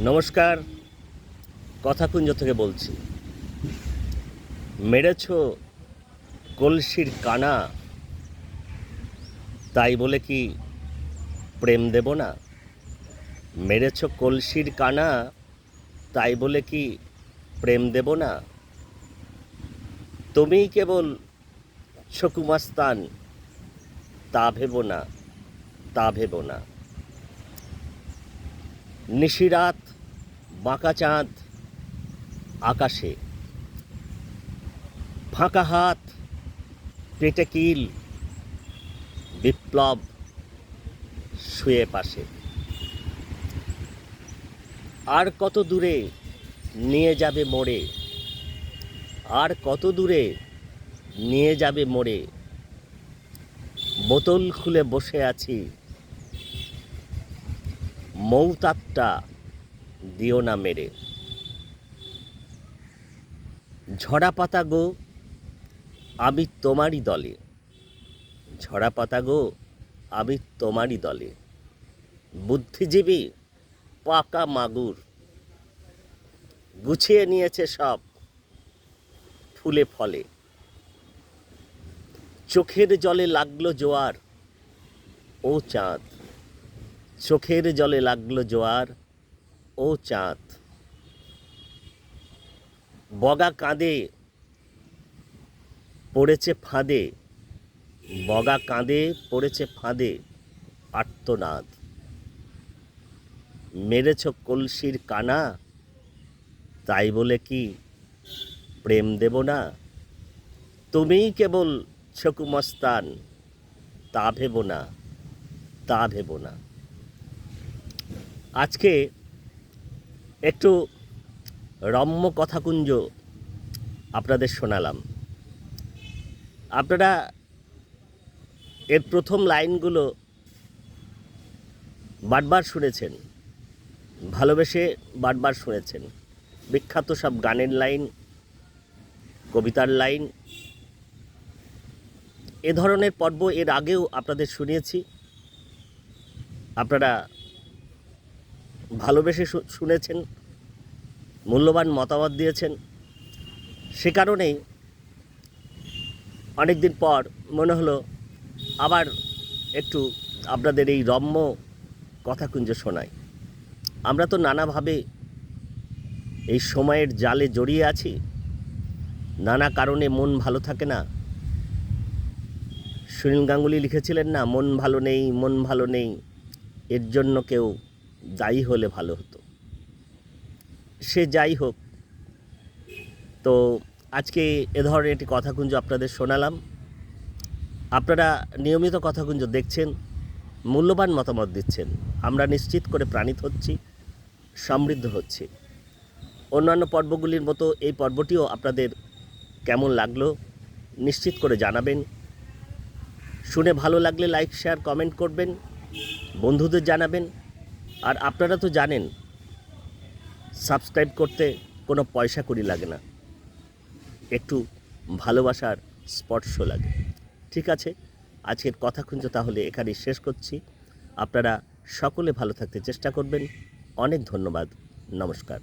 নমস্কার, কথাকুঞ্জ থেকে বলছি। মেরেছ কলসির কানা, তাই বলে কি প্রেম দেব না? মেরেছ কলসির কানা, তাই বলে কি প্রেম দেব না? তুমিই কেবল ছকুমস্তান, তা ভেব না, তা ভেব না। নিশিরাত, বাঁকা চাঁদ আকাশে, ফাঁকা হাত, পেটে কিল, বিপ্লব শুয়ে পাশে। আর কত দূরে নিয়ে যাবে মোড়ে, আর কত দূরে নিয়ে যাবে মোড়ে। বোতল খুলে বসে আছি, মৌতাকটা দিও না মেরে। ঝরা পাতা গো, আমি তোমারই দলে। ঝরা পাতা গো, আমি তোমারই দলে। বুদ্ধিজীবী পাকা মাগুর, গুছিয়ে নিয়েছে সব ফুলে ফলে। চোখের জলে লাগলো জোয়ার, ও চাঁদ। চোখের জলে লাগলো জোয়ার, ও চাঁদ। বগা কাঁদে পড়েছে ফাঁদে, বগা কাঁদে পড়েছে ফাঁদে আর্তনাদ। মেরেছ কলসির কানা, তাই বলে কি প্রেম দেব না? তুমিই কেবল ছকুমস্তান, তা ভেব না, তা ভেব না। আজকে একটু রম্য কথাকুঞ্জ আপনাদের শোনালাম। আপনারা এর প্রথম লাইনগুলো বারবার শুনেছেন, ভালোবেসে বারবার শুনেছেন। বিখ্যাত সব গানের লাইন, কবিতার লাইন। এ ধরনের পর্ব এর আগেও আপনাদের শুনিয়েছি। আপনারা ভালোবেসে শুনেছেন, মূল্যবান মতামত দিয়েছেন। সে কারণেই অনেক দিন পর মনে হলো আবার একটু আপনাদের এই রম্য কথাকুঞ্জ শোনাই। আমরা তো নানাভাবে এই সময়ের জালে জড়িয়ে আছি, নানা কারণে মন ভালো থাকে না। সুনীল গাঙ্গুলি লিখেছিলেন না, মন ভালো নেই, মন ভালো নেই, এর জন্য কেউ দায়ী হলে ভালো হতো। সে যাই হোক, তো আজকে এ ধরনের একটি কথাকুঞ্জ আপনাদের শোনালাম। আপনারা নিয়মিত কথাকুঞ্জ দেখছেন, মূল্যবান মতামত দিচ্ছেন। আমরা নিশ্চিত করে প্রাণিত হচ্ছি, সমৃদ্ধ হচ্ছি। অন্যান্য পর্বগুলির মতো এই পর্বটিও আপনাদের কেমন লাগলো নিশ্চিত করে জানাবেন। শুনে ভালো লাগলে লাইক, শেয়ার, কমেন্ট করবেন, বন্ধুদের জানাবেন। আর আপনারা তো জানেন, সাবস্ক্রাইব করতে কোনো পয়সা কড়ি লাগে না, একটু ভালোবাসার স্পর্শ লাগে। ঠিক আছে, আজকের কথাকুঞ্জ তাহলে এখানেই শেষ করছি। আপনারা সকলে ভালো থাকতে চেষ্টা করবেন। অনেক ধন্যবাদ। নমস্কার।